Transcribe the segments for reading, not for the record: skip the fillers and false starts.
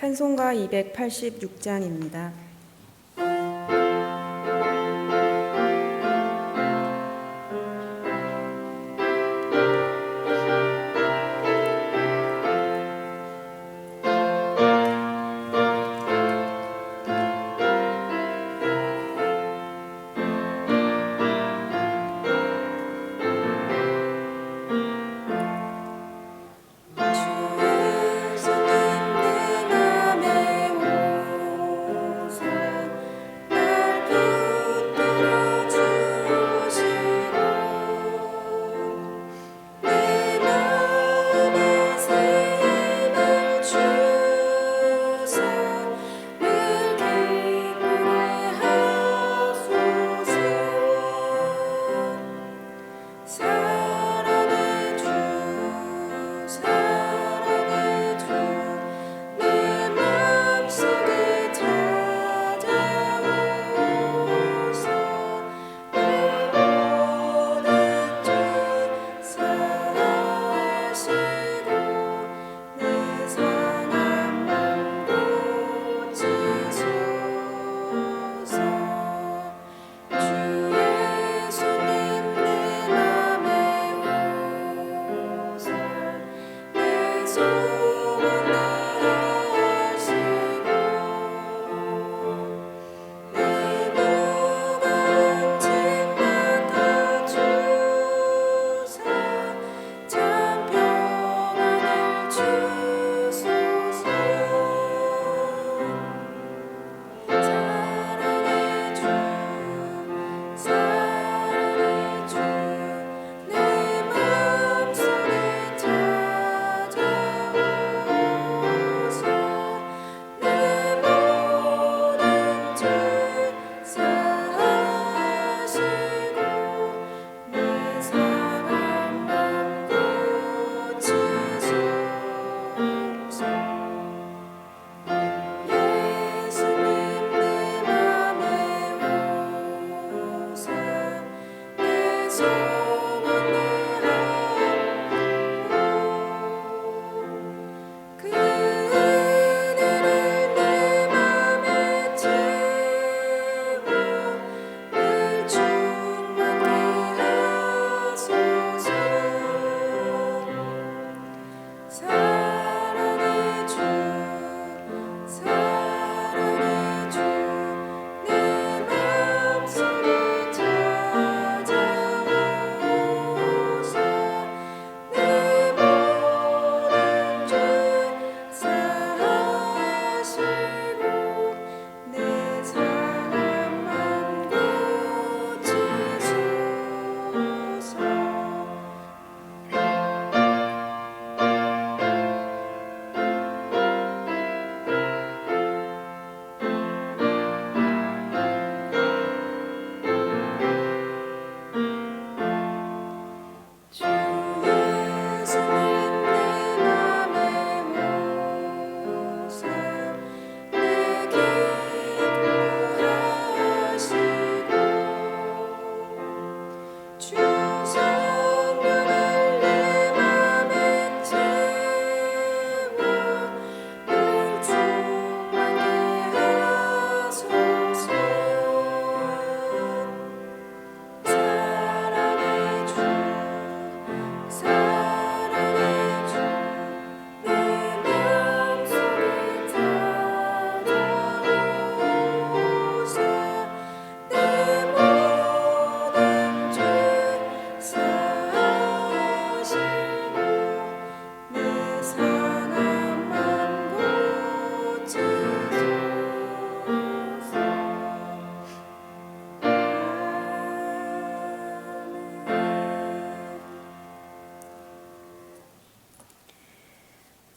찬송가 286장입니다.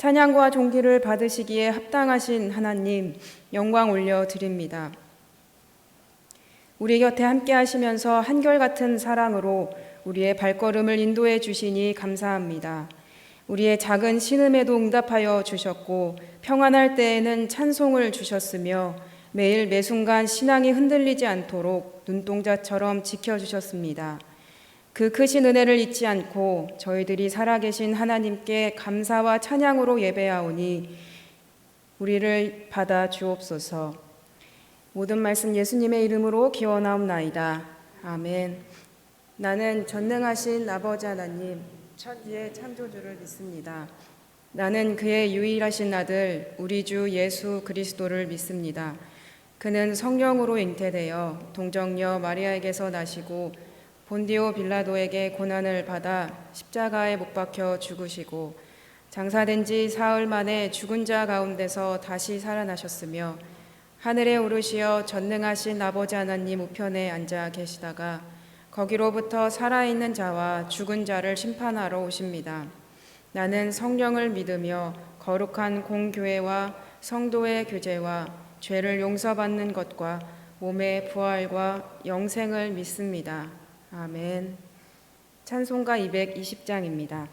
찬양과 존귀를 받으시기에 합당하신 하나님, 영광 올려드립니다. 우리 곁에 함께 하시면서 한결같은 사랑으로 우리의 발걸음을 인도해 주시니 감사합니다. 우리의 작은 신음에도 응답하여 주셨고 평안할 때에는 찬송을 주셨으며 매일 매순간 신앙이 흔들리지 않도록 눈동자처럼 지켜주셨습니다. 그 크신 은혜를 잊지 않고 저희들이 살아계신 하나님께 감사와 찬양으로 예배하오니 우리를 받아 주옵소서. 모든 말씀 예수님의 이름으로 기원하옵나이다. 아멘. 나는 전능하신 아버지 하나님, 천지의 창조주를 믿습니다. 나는 그의 유일하신 아들 우리 주 예수 그리스도를 믿습니다. 그는 성령으로 잉태되어 동정녀 마리아에게서 나시고 본디오 빌라도에게 고난을 받아 십자가에 못 박혀 죽으시고 장사된 지 사흘 만에 죽은 자 가운데서 다시 살아나셨으며 하늘에 오르시어 전능하신 아버지 하나님 우편에 앉아 계시다가 거기로부터 살아있는 자와 죽은 자를 심판하러 오십니다. 나는 성령을 믿으며 거룩한 공교회와 성도의 교제와 죄를 용서받는 것과 몸의 부활과 영생을 믿습니다. 아멘. 찬송가 220장입니다.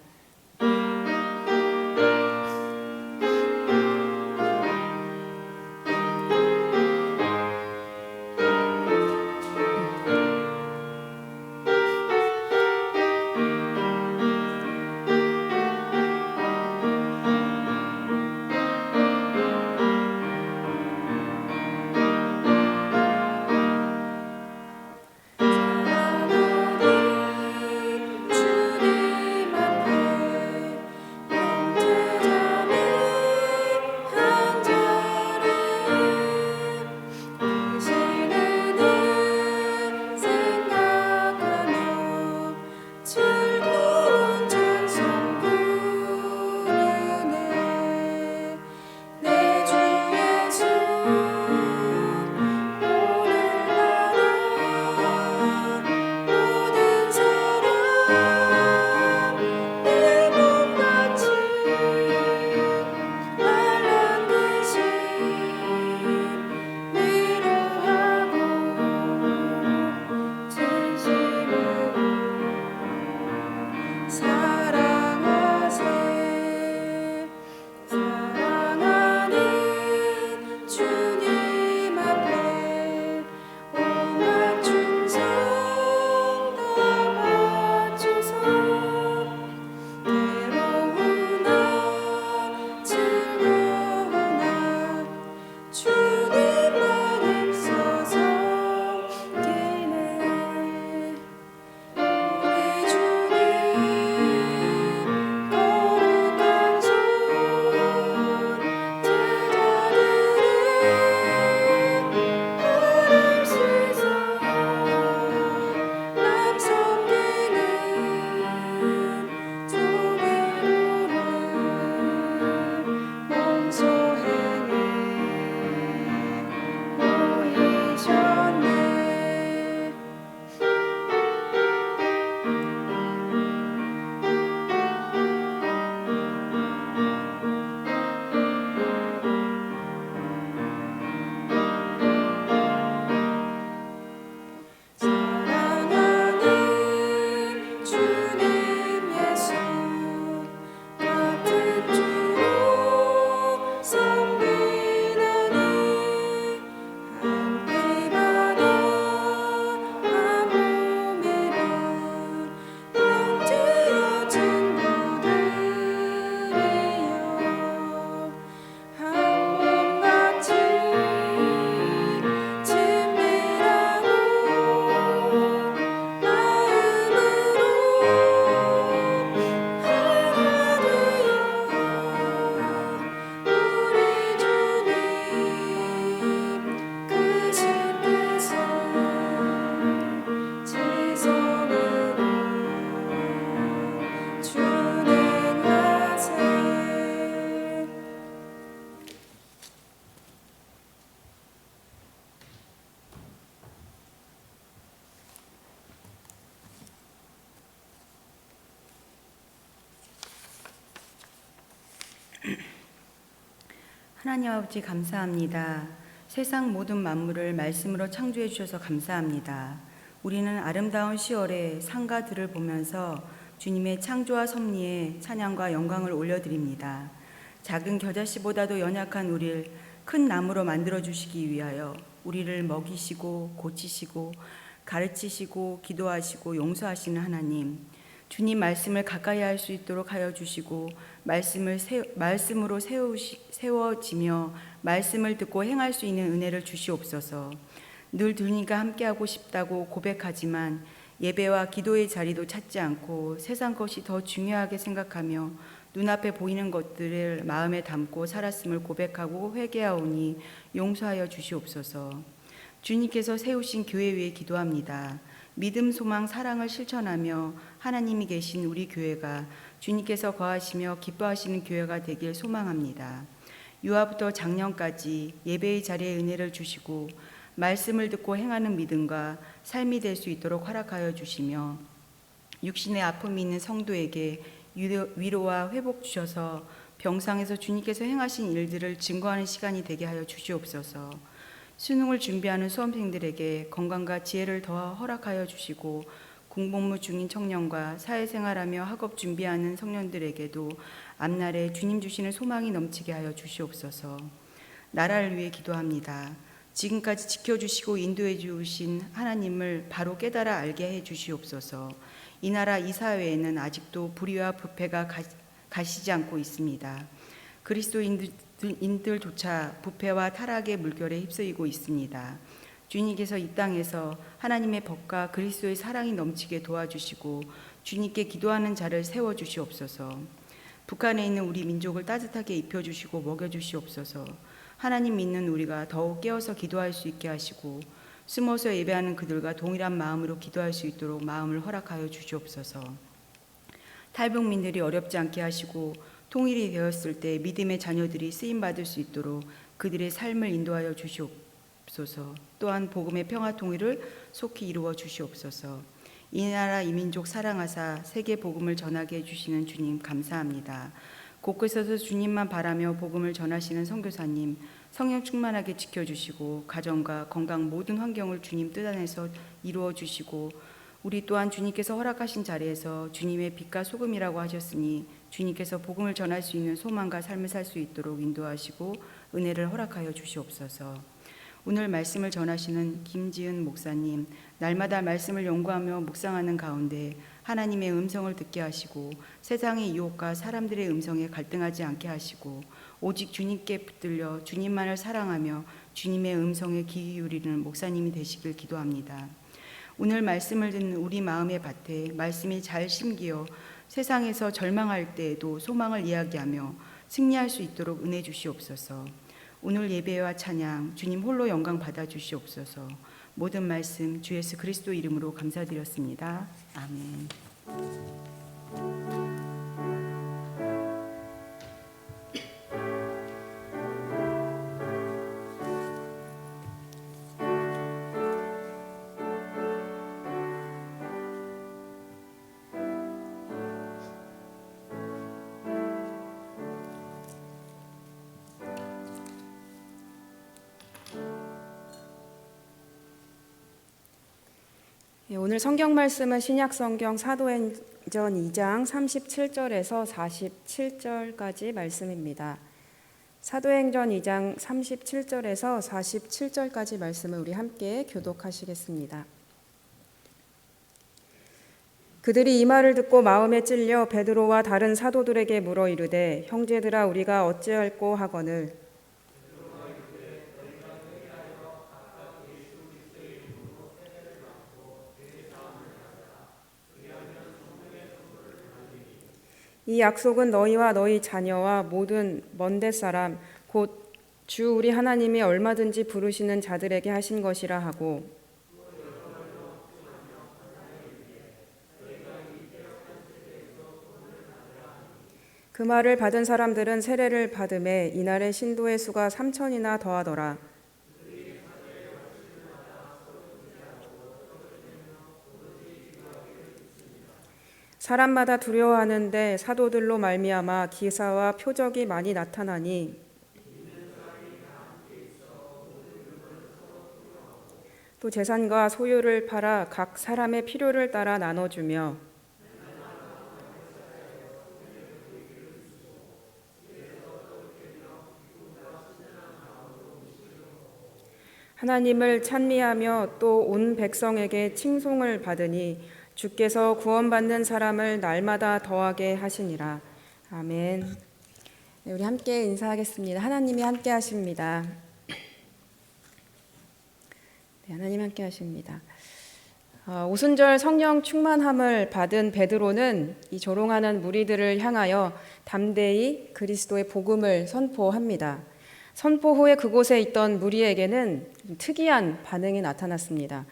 하나님 아버지 감사합니다. 세상 모든 만물을 말씀으로 창조해 주셔서 감사합니다. 우리는 아름다운 10월에 산과 들을 보면서 주님의 창조와 섭리에 찬양과 영광을 올려드립니다. 작은 겨자씨보다도 연약한 우리를 큰 나무로 만들어 주시기 위하여 우리를 먹이시고 고치시고 가르치시고 기도하시고 용서하시는 하나님, 주님 말씀을 가까이 할 수 있도록 하여 주시고 말씀으로 세워지며 말씀을 듣고 행할 수 있는 은혜를 주시옵소서. 늘 주님과 함께하고 싶다고 고백하지만 예배와 기도의 자리도 찾지 않고 세상 것이 더 중요하게 생각하며 눈앞에 보이는 것들을 마음에 담고 살았음을 고백하고 회개하오니 용서하여 주시옵소서. 주님께서 세우신 교회 위에 기도합니다. 믿음, 소망, 사랑을 실천하며 하나님이 계신 우리 교회가 주님께서 거하시며 기뻐하시는 교회가 되길 소망합니다. 유아부터 장년까지 예배의 자리에 은혜를 주시고 말씀을 듣고 행하는 믿음과 삶이 될 수 있도록 허락하여 주시며 육신의 아픔이 있는 성도에게 위로와 회복 주셔서 병상에서 주님께서 행하신 일들을 증거하는 시간이 되게 하여 주시옵소서. 수능을 준비하는 수험생들에게 건강과 지혜를 더 허락하여 주시고 공복무 중인 청년과 사회생활하며 학업 준비하는 청년들에게도 앞날에 주님 주시는 소망이 넘치게 하여 주시옵소서. 나라를 위해 기도합니다. 지금까지 지켜주시고 인도해 주신 하나님을 바로 깨달아 알게 해 주시옵소서. 이 나라 이 사회에는 아직도 불의와 부패가 가시지 않고 있습니다. 그리스도인들조차 부패와 타락의 물결에 휩쓰이고 있습니다. 주님께서 이 땅에서 하나님의 법과 그리스도의 사랑이 넘치게 도와주시고 주님께 기도하는 자를 세워주시옵소서. 북한에 있는 우리 민족을 따뜻하게 입혀주시고 먹여주시옵소서. 하나님 믿는 우리가 더욱 깨어서 기도할 수 있게 하시고 숨어서 예배하는 그들과 동일한 마음으로 기도할 수 있도록 마음을 허락하여 주시옵소서. 탈북민들이 어렵지 않게 하시고 통일이 되었을 때 믿음의 자녀들이 쓰임받을 수 있도록 그들의 삶을 인도하여 주시옵소서. 또한 복음의 평화 통일을 속히 이루어 주시옵소서. 이 나라 이 민족 사랑하사 세계 복음을 전하게 해주시는 주님 감사합니다. 곳곳에서 주님만 바라며 복음을 전하시는 선교사님 성령 충만하게 지켜주시고 가정과 건강 모든 환경을 주님 뜻 안에서 이루어 주시고 우리 또한 주님께서 허락하신 자리에서 주님의 빛과 소금이라고 하셨으니 주님께서 복음을 전할 수 있는 소망과 삶을 살 수 있도록 인도하시고 은혜를 허락하여 주시옵소서. 오늘 말씀을 전하시는 김지은 목사님, 날마다 말씀을 연구하며 묵상하는 가운데 하나님의 음성을 듣게 하시고 세상의 유혹과 사람들의 음성에 갈등하지 않게 하시고 오직 주님께 붙들려 주님만을 사랑하며 주님의 음성에 귀 기울이는 목사님이 되시길 기도합니다. 오늘 말씀을 듣는 우리 마음의 밭에 말씀이 잘 심기어 세상에서 절망할 때에도 소망을 이야기하며 승리할 수 있도록 은혜 주시옵소서. 오늘 예배와 찬양 주님 홀로 영광 받아 주시옵소서. 모든 말씀 주 예수 그리스도 이름으로 감사드렸습니다. 아멘. 오늘 성경 말씀은 신약성경 사도행전 2장 37절에서 47절까지 말씀입니다. 사도행전 2장 37절에서 47절까지 말씀을 우리 함께 교독하시겠습니다. 그들이 이 말을 듣고 마음에 찔려 베드로와 다른 사도들에게 물어 이르되 형제들아 우리가 어찌할꼬 하거늘 이 약속은 너희와 너희 자녀와 모든 먼데 사람 곧 주 우리 하나님이 얼마든지 부르시는 자들에게 하신 것이라 하고 그 말을 받은 사람들은 세례를 받음에 이날의 신도의 수가 3,000이나 더하더라. 사람마다 두려워하는데 사도들로 말미암아 기사와 표적이 많이 나타나니 또 재산과 소유를 팔아 각 사람의 필요를 따라 나눠주며 하나님을 찬미하며 또 온 백성에게 칭송을 받으니 주께서 구원받는 사람을 날마다 더하게 하시니라. 아멘. 네, 우리 함께 인사하겠습니다. 하나님이 함께 하십니다. 네, 하나님 함께 하십니다. 오순절 성령 충만함을 받은 베드로는 이 조롱하는 무리들을 향하여 담대히 그리스도의 복음을 선포합니다. 선포 후에 그곳에 있던 무리에게는 특이한 반응이 나타났습니다.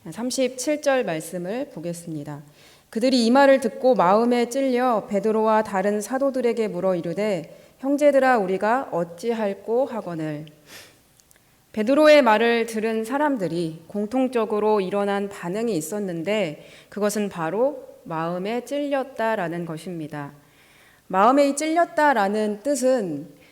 37절 말씀을 보겠습니다. 그들이 이 말을 듣고 마음에 찔려 베드로와 다른 사도들에게 물어 이르되 형제들아 우리가 어찌할꼬 하거늘. 베드로의 말을 들은 사람들이 공통적으로 일어난 반응이 있었는데 그것은 바로 마음에 찔렸다라는 것입니다. 마음에 찔렸다라는 뜻은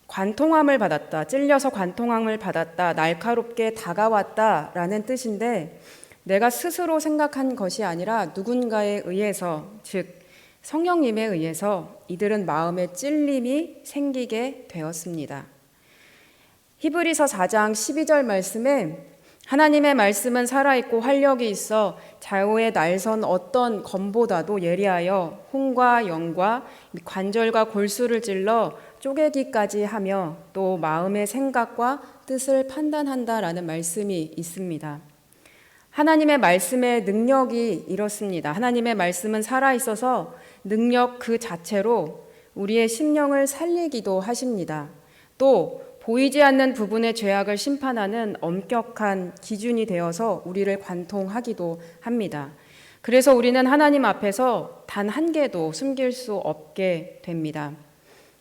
관통함을 받았다, 찔려서 관통함을 받았다, 날카롭게 다가왔다라는 뜻인데 내가 스스로 생각한 것이 아니라 누군가에 의해서, 즉 성령님에 의해서 이들은 마음에 찔림이 생기게 되었습니다. 히브리서 4장 12절 말씀에 하나님의 말씀은 살아있고 활력이 있어 좌우의 날선 어떤 검보다도 예리하여 혼과 영과 관절과 골수를 찔러 쪼개기까지 하며 또 마음의 생각과 뜻을 판단한다라는 말씀이 있습니다. 하나님의 말씀의 능력이 이렇습니다. 하나님의 말씀은 살아있어서 능력 그 자체로 우리의 심령을 살리기도 하십니다. 또 보이지 않는 부분의 죄악을 심판하는 엄격한 기준이 되어서 우리를 관통하기도 합니다. 그래서 우리는 하나님 앞에서 단 한 개도 숨길 수 없게 됩니다.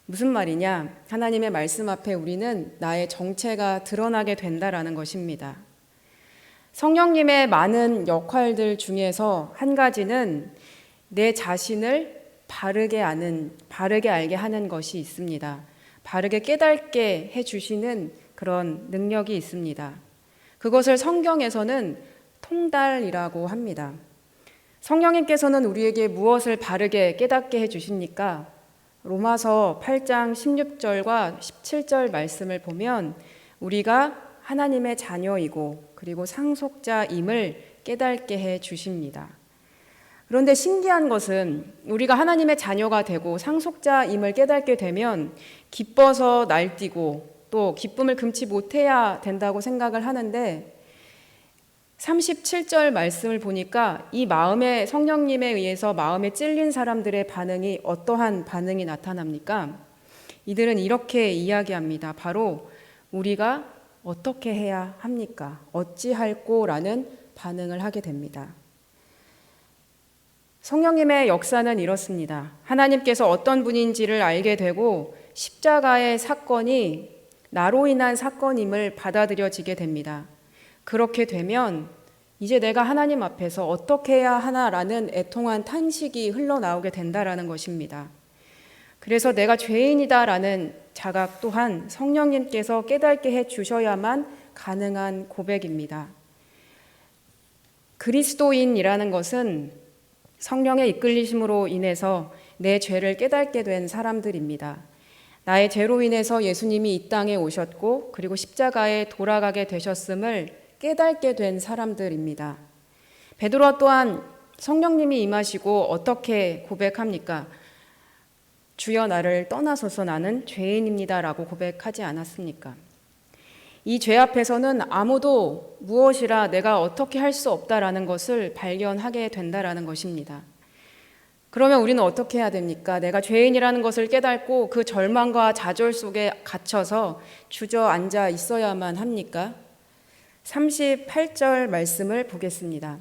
무슨 말이냐? 하나님의 말씀 앞에 우리는 나의 정체가 드러나게 된다라는 것입니다. 성령님의 많은 역할들 중에서 한 가지는 내 자신을 바르게 알게 하는 것이 있습니다. 바르게 깨닫게 해주시는 그런 능력이 있습니다. 그것을 성경에서는 통달이라고 합니다. 성령님께서는 우리에게 무엇을 바르게 깨닫게 해주십니까? 로마서 8장 16절과 17절 말씀을 보면 우리가 하나님의 자녀이고 그리고 상속자임을 깨닫게 해주십니다. 그런데 신기한 것은 우리가 하나님의 자녀가 되고 상속자임을 깨닫게 되면 기뻐서 날뛰고 또 기쁨을 금치 못해야 된다고 생각을 하는데 37절 말씀을 보니까 이 마음에 성령님에 의해서 마음에 찔린 사람들의 반응이 어떠한 반응이 나타납니까? 이들은 이렇게 이야기합니다. 바로 우리가 어떻게 해야 합니까? 어찌할꼬라는 반응을 하게 됩니다. 성령님의 역사는 이렇습니다. 하나님께서 어떤 분인지를 알게 되고 십자가의 사건이 나로 인한 사건임을 받아들여지게 됩니다. 그렇게 되면 이제 내가 하나님 앞에서 어떻게 해야 하나라는 애통한 탄식이 흘러나오게 된다라는 것입니다. 그래서 내가 죄인이다라는 자각 또한 성령님께서 깨닫게 해 주셔야만 가능한 고백입니다. 그리스도인이라는 것은 성령의 이끌리심으로 인해서 내 죄를 깨닫게 된 사람들입니다. 나의 죄로 인해서 예수님이 이 땅에 오셨고 그리고 십자가에 돌아가게 되셨음을 깨닫게 된 사람들입니다. 베드로 또한 성령님이 임하시고 어떻게 고백합니까? 주여 나를 떠나소서 나는 죄인입니다라고 고백하지 않았습니까? 이 죄 앞에서는 아무도 무엇이라 내가 어떻게 할 수 없다라는 것을 발견하게 된다라는 것입니다. 그러면 우리는 어떻게 해야 됩니까? 내가 죄인이라는 것을 깨닫고 그 절망과 좌절 속에 갇혀서 주저앉아 있어야만 합니까? 38절 말씀을 보겠습니다.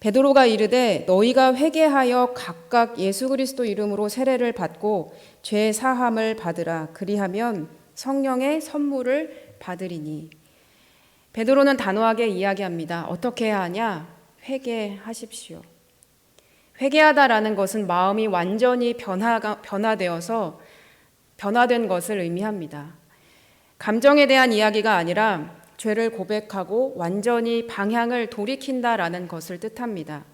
베드로가 이르되 너희가 회개하여 각각 예수 그리스도 이름으로 세례를 받고 죄 사함을 받으라. 그리하면 성령의 선물을 받으리니. 베드로는 단호하게 이야기합니다. 어떻게 해야 하냐? 회개하십시오. 회개하다라는 것은 마음이 완전히 변화되어서 변화된 것을 의미합니다. 감정에 대한 이야기가 아니라 죄를 고백하고 완전히 방향을 돌이킨다라는 것을 뜻합니다.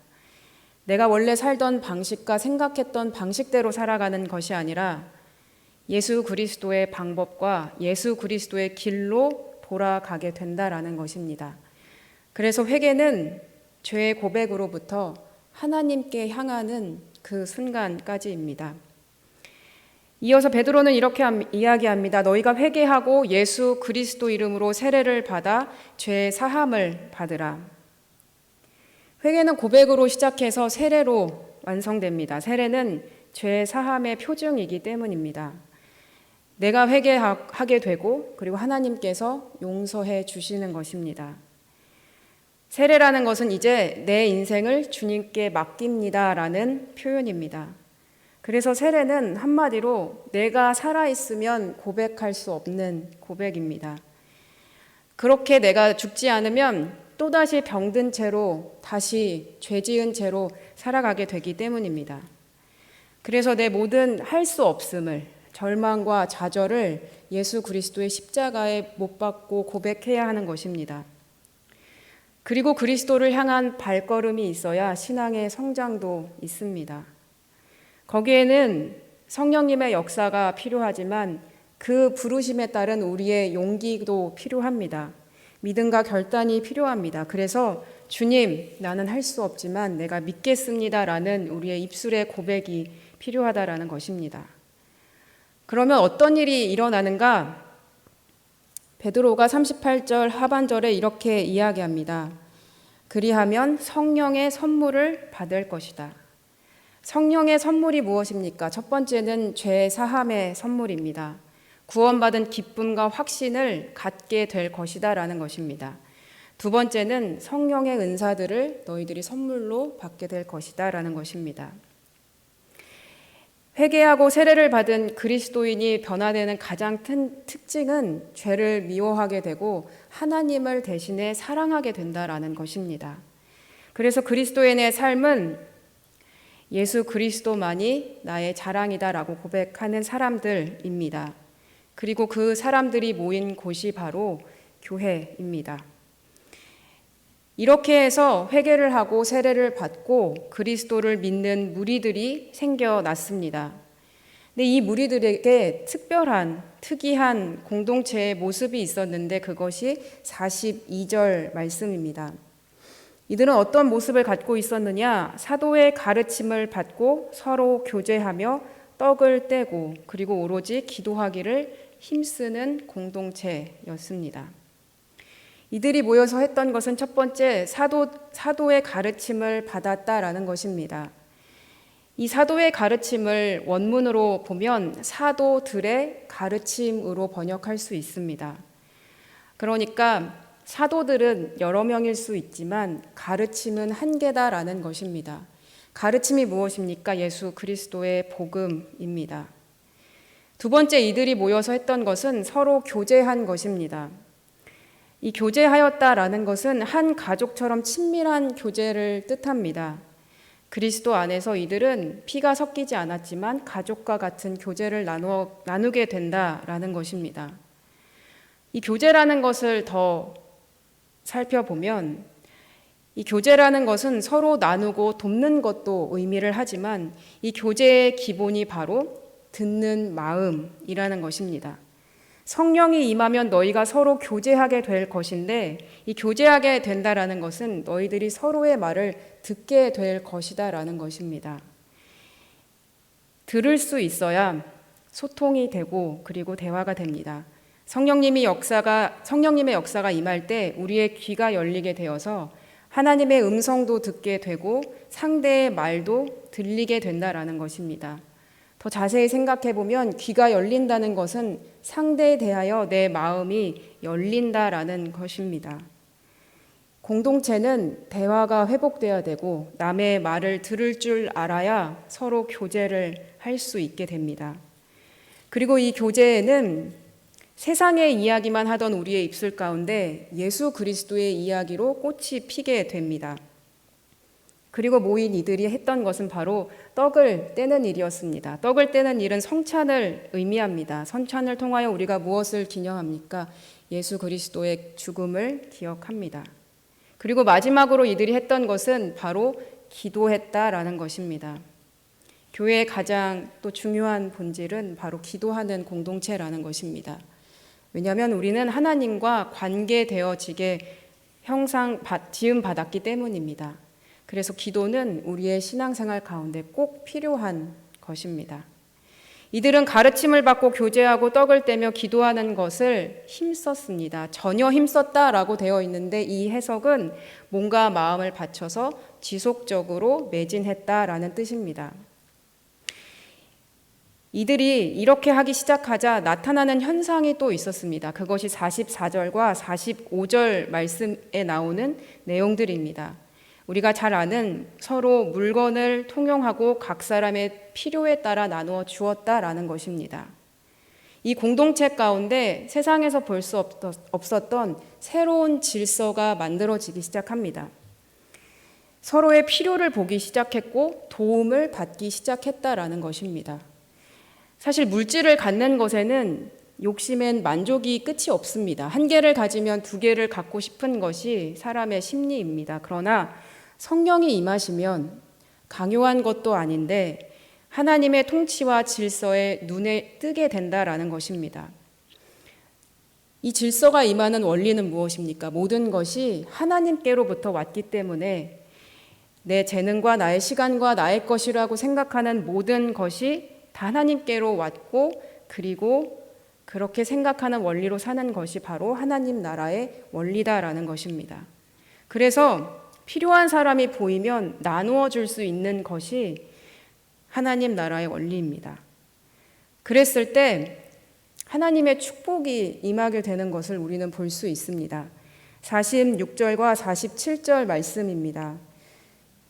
내가 원래 살던 방식과 생각했던 방식대로 살아가는 것이 아니라 예수 그리스도의 방법과 예수 그리스도의 길로 돌아가게 된다라는 것입니다. 그래서 회개는 죄의 고백으로부터 하나님께 향하는 그 순간까지입니다. 이어서 베드로는 이렇게 이야기합니다. 너희가 회개하고 예수 그리스도 이름으로 세례를 받아 죄 사함을 받으라. 회개는 고백으로 시작해서 세례로 완성됩니다. 세례는 죄 사함의 표징이기 때문입니다. 내가 회개하게 되고 그리고 하나님께서 용서해 주시는 것입니다. 세례라는 것은 이제 내 인생을 주님께 맡깁니다라는 표현입니다. 그래서 세례는 한마디로 내가 살아있으면 고백할 수 없는 고백입니다. 그렇게 내가 죽지 않으면 또다시 병든 채로 다시 죄 지은 채로 살아가게 되기 때문입니다. 그래서 내 모든 할 수 없음을, 절망과 좌절을 예수 그리스도의 십자가에 못 박고 고백해야 하는 것입니다. 그리고 그리스도를 향한 발걸음이 있어야 신앙의 성장도 있습니다. 거기에는 성령님의 역사가 필요하지만 그 부르심에 따른 우리의 용기도 필요합니다. 믿음과 결단이 필요합니다. 그래서 주님, 나는 할 수 없지만 내가 믿겠습니다라는 우리의 입술의 고백이 필요하다라는 것입니다. 그러면 어떤 일이 일어나는가? 베드로가 38절 하반절에 이렇게 이야기합니다. 그리하면 성령의 선물을 받을 것이다. 성령의 선물이 무엇입니까? 첫 번째는 죄 사함의 선물입니다. 구원받은 기쁨과 확신을 갖게 될 것이다 라는 것입니다. 두 번째는 성령의 은사들을 너희들이 선물로 받게 될 것이다 라는 것입니다. 회개하고 세례를 받은 그리스도인이 변화되는 가장 큰 특징은 죄를 미워하게 되고 하나님을 대신에 사랑하게 된다라는 것입니다. 그래서 그리스도인의 삶은 예수 그리스도만이 나의 자랑이다라고 고백하는 사람들입니다. 그리고 그 사람들이 모인 곳이 바로 교회입니다. 이렇게 해서 회개를 하고 세례를 받고 그리스도를 믿는 무리들이 생겨났습니다. 근데 이 무리들에게 특이한 공동체의 모습이 있었는데 그것이 42절 말씀입니다. 이들은 어떤 모습을 갖고 있었느냐? 사도의 가르침을 받고 서로 교제하며 떡을 떼고 그리고 오로지 기도하기를 힘쓰는 공동체였습니다. 이들이 모여서 했던 것은 첫 번째 사도의 가르침을 받았다라는 것입니다. 이 사도의 가르침을 원문으로 보면 사도들의 가르침으로 번역할 수 있습니다. 그러니까 사도들은 여러 명일 수 있지만 가르침은 한 개다라는 것입니다. 가르침이 무엇입니까? 예수 그리스도의 복음입니다. 두 번째, 이들이 모여서 했던 것은 서로 교제한 것입니다. 이 교제하였다라는 것은 한 가족처럼 친밀한 교제를 뜻합니다. 그리스도 안에서 이들은 피가 섞이지 않았지만 가족과 같은 교제를 나누게 된다라는 것입니다. 이 교제라는 것을 더 살펴보면 이 교제라는 것은 서로 나누고 돕는 것도 의미를 하지만 이 교제의 기본이 바로 듣는 마음이라는 것입니다. 성령이 임하면 너희가 서로 교제하게 될 것인데 이 교제하게 된다라는 것은 너희들이 서로의 말을 듣게 될 것이다라는 것입니다. 들을 수 있어야 소통이 되고 그리고 대화가 됩니다. 성령님의 역사가 임할 때 우리의 귀가 열리게 되어서 하나님의 음성도 듣게 되고 상대의 말도 들리게 된다라는 것입니다. 더 자세히 생각해 보면 귀가 열린다는 것은 상대에 대하여 내 마음이 열린다라는 것입니다. 공동체는 대화가 회복되어야 되고 남의 말을 들을 줄 알아야 서로 교제를 할 수 있게 됩니다. 그리고 이 교제에는 세상의 이야기만 하던 우리의 입술 가운데 예수 그리스도의 이야기로 꽃이 피게 됩니다. 그리고 모인 이들이 했던 것은 바로 떡을 떼는 일이었습니다. 떡을 떼는 일은 성찬을 의미합니다. 성찬을 통하여 우리가 무엇을 기념합니까? 예수 그리스도의 죽음을 기억합니다. 그리고 마지막으로 이들이 했던 것은 바로 기도했다라는 것입니다. 교회의 가장 또 중요한 본질은 바로 기도하는 공동체라는 것입니다. 왜냐하면 우리는 하나님과 관계되어지게 지음받았기 때문입니다. 그래서 기도는 우리의 신앙생활 가운데 꼭 필요한 것입니다. 이들은 가르침을 받고 교제하고 떡을 떼며 기도하는 것을 힘썼습니다. 전혀 힘썼다라고 되어 있는데 이 해석은 몸과 마음을 바쳐서 지속적으로 매진했다라는 뜻입니다. 이들이 이렇게 하기 시작하자 나타나는 현상이 또 있었습니다. 그것이 44절과 45절 말씀에 나오는 내용들입니다. 우리가 잘 아는 서로 물건을 통용하고 각 사람의 필요에 따라 나누어 주었다라는 것입니다. 이 공동체 가운데 세상에서 볼 수 없었던 새로운 질서가 만들어지기 시작합니다. 서로의 필요를 보기 시작했고 도움을 받기 시작했다라는 것입니다. 사실 물질을 갖는 것에는 욕심엔 만족이 끝이 없습니다. 한 개를 가지면 두 개를 갖고 싶은 것이 사람의 심리입니다. 그러나 성령이 임하시면 강요한 것도 아닌데 하나님의 통치와 질서에 눈에 뜨게 된다라는 것입니다. 이 질서가 임하는 원리는 무엇입니까? 모든 것이 하나님께로부터 왔기 때문에 내 재능과 나의 시간과 나의 것이라고 생각하는 모든 것이 다 하나님께로 왔고 그리고 그렇게 생각하는 원리로 사는 것이 바로 하나님 나라의 원리다라는 것입니다. 그래서 필요한 사람이 보이면 나누어 줄 수 있는 것이 하나님 나라의 원리입니다. 그랬을 때 하나님의 축복이 임하게 되는 것을 우리는 볼 수 있습니다. 46절과 47절 말씀입니다.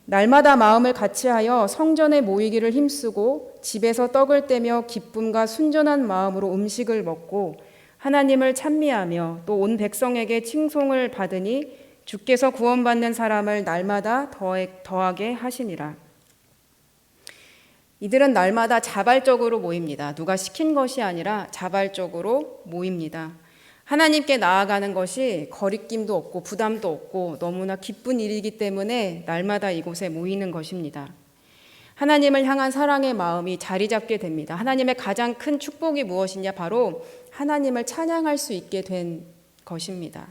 날마다 마음을 같이하여 성전에 모이기를 힘쓰고 집에서 떡을 떼며 기쁨과 순전한 마음으로 음식을 먹고 하나님을 찬미하며 또 온 백성에게 칭송을 받으니 주께서 구원받는 사람을 날마다 더하게 하시니라. 이들은 날마다 자발적으로 모입니다. 누가 시킨 것이 아니라 자발적으로 모입니다. 하나님께 나아가는 것이 거리낌도 없고 부담도 없고 너무나 기쁜 일이기 때문에 날마다 이곳에 모이는 것입니다. 하나님을 향한 사랑의 마음이 자리 잡게 됩니다. 하나님의 가장 큰 축복이 무엇이냐? 바로 하나님을 찬양할 수 있게 된 것입니다.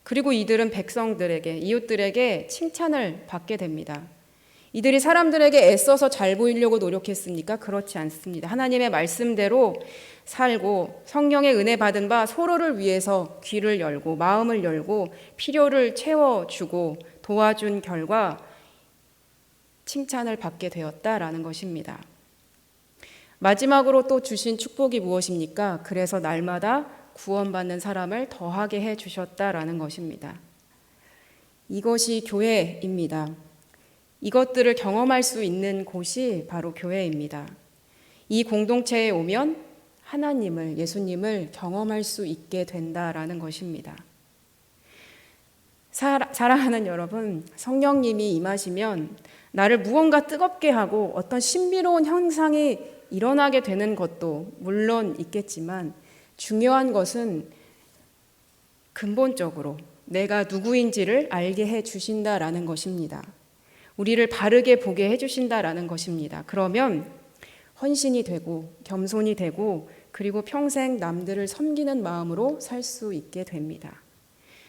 그리고 이들은 백성들에게, 이웃들에게 칭찬을 받게 됩니다. 이들이 사람들에게 애써서 잘 보이려고 노력했습니까? 그렇지 않습니다. 하나님의 말씀대로 살고 성령의 은혜 받은 바 서로를 위해서 귀를 열고 마음을 열고 필요를 채워주고 도와준 결과 칭찬을 받게 되었다라는 것입니다. 마지막으로 또 주신 축복이 무엇입니까? 그래서 날마다 구원받는 사람을 더하게 해주셨다라는 것입니다. 이것이 교회입니다. 이것들을 경험할 수 있는 곳이 바로 교회입니다. 이 공동체에 오면 하나님을, 예수님을 경험할 수 있게 된다라는 것입니다. 사랑하는 여러분, 성령님이 임하시면 나를 무언가 뜨겁게 하고 어떤 신비로운 현상이 일어나게 되는 것도 물론 있겠지만 중요한 것은 근본적으로 내가 누구인지를 알게 해 주신다라는 것입니다. 우리를 바르게 보게 해 주신다라는 것입니다. 그러면 헌신이 되고 겸손이 되고 그리고 평생 남들을 섬기는 마음으로 살 수 있게 됩니다.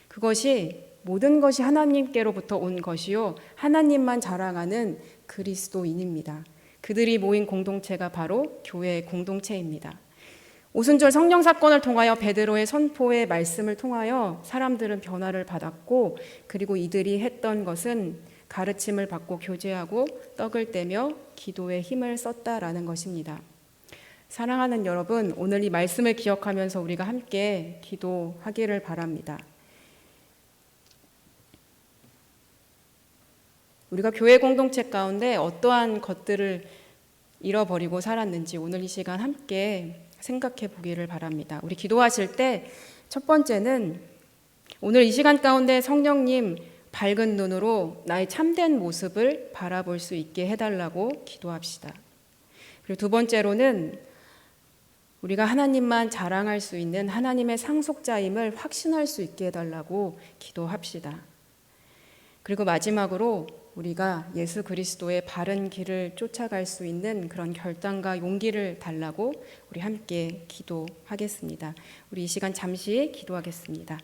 그것이 모든 것이 하나님께로부터 온 것이요 하나님만 자랑하는 그리스도인입니다. 그들이 모인 공동체가 바로 교회의 공동체입니다. 오순절 성령 사건을 통하여 베드로의 선포의 말씀을 통하여 사람들은 변화를 받았고 그리고 이들이 했던 것은 가르침을 받고 교제하고 떡을 떼며 기도에 힘을 썼다라는 것입니다. 사랑하는 여러분, 오늘 이 말씀을 기억하면서 우리가 함께 기도하기를 바랍니다. 우리가 교회 공동체 가운데 어떠한 것들을 잃어버리고 살았는지 오늘 이 시간 함께 생각해 보기를 바랍니다. 우리 기도하실 때 첫 번째는 오늘 이 시간 가운데 성령님 밝은 눈으로 나의 참된 모습을 바라볼 수 있게 해달라고 기도합시다. 그리고 두 번째로는 우리가 하나님만 자랑할 수 있는 하나님의 상속자임을 확신할 수 있게 해달라고 기도합시다. 그리고 마지막으로 우리가 예수 그리스도의 바른 길을 쫓아갈 수 있는 그런 결단과 용기를 달라고 우리 함께 기도하겠습니다. 우리 이 시간 잠시 기도하겠습니다.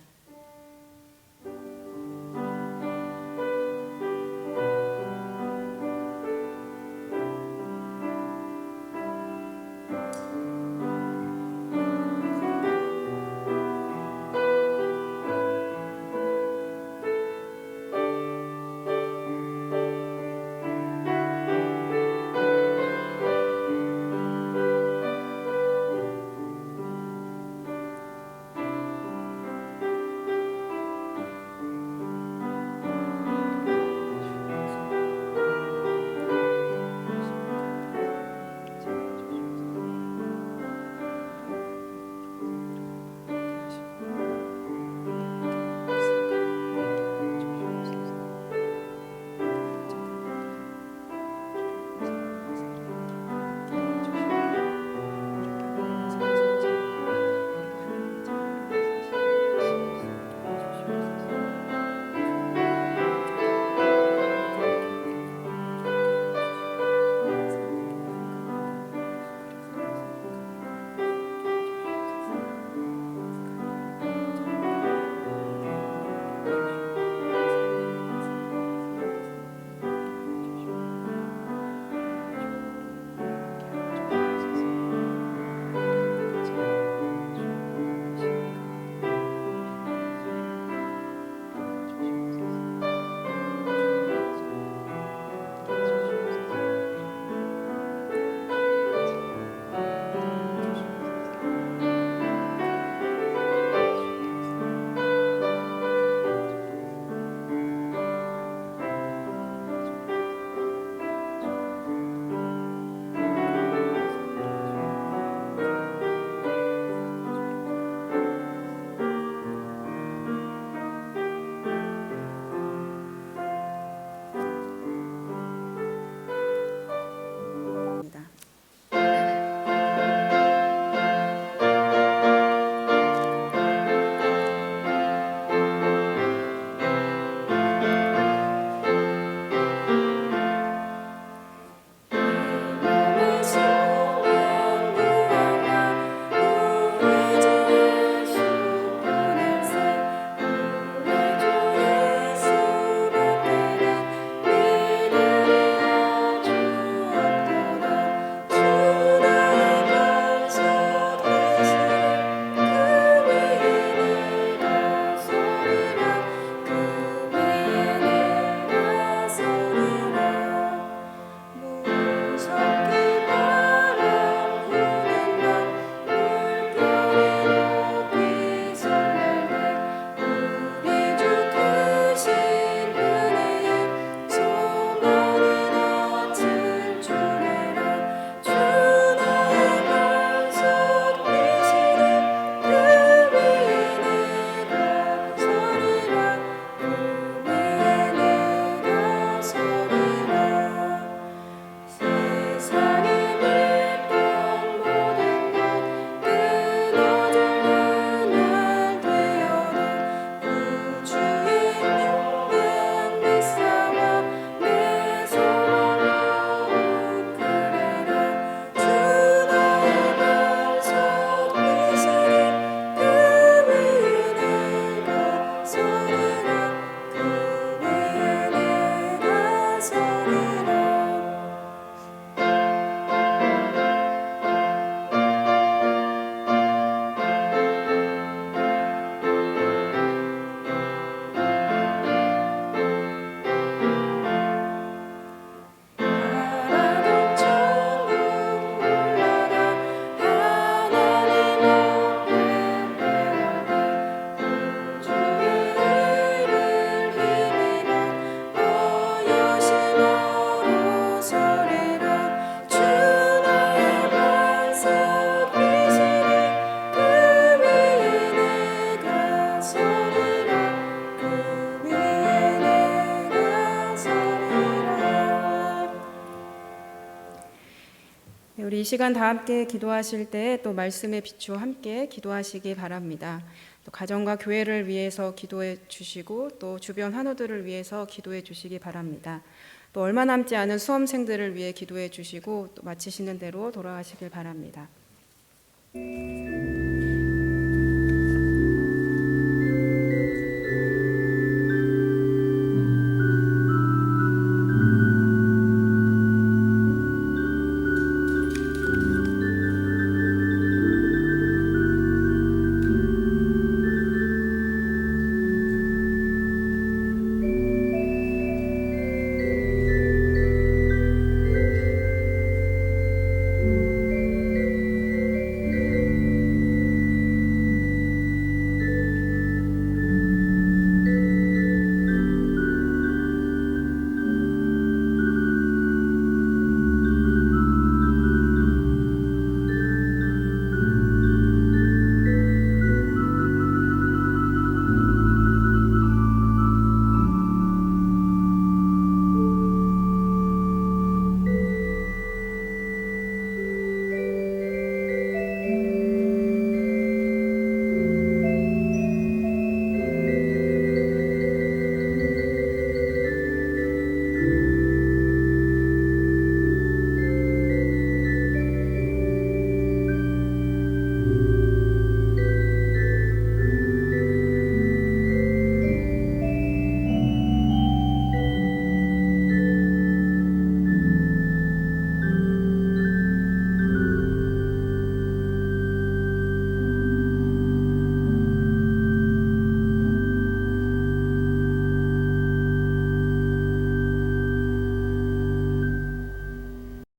시간 다 함께 기도하실 때 또 말씀에 비추어 함께 기도하시기 바랍니다. 또 가정과 교회를 위해서 기도해 주시고 또 주변 환우들을 위해서 기도해 주시기 바랍니다. 또 얼마 남지 않은 수험생들을 위해 기도해 주시고 또 마치시는 대로 돌아가시길 바랍니다.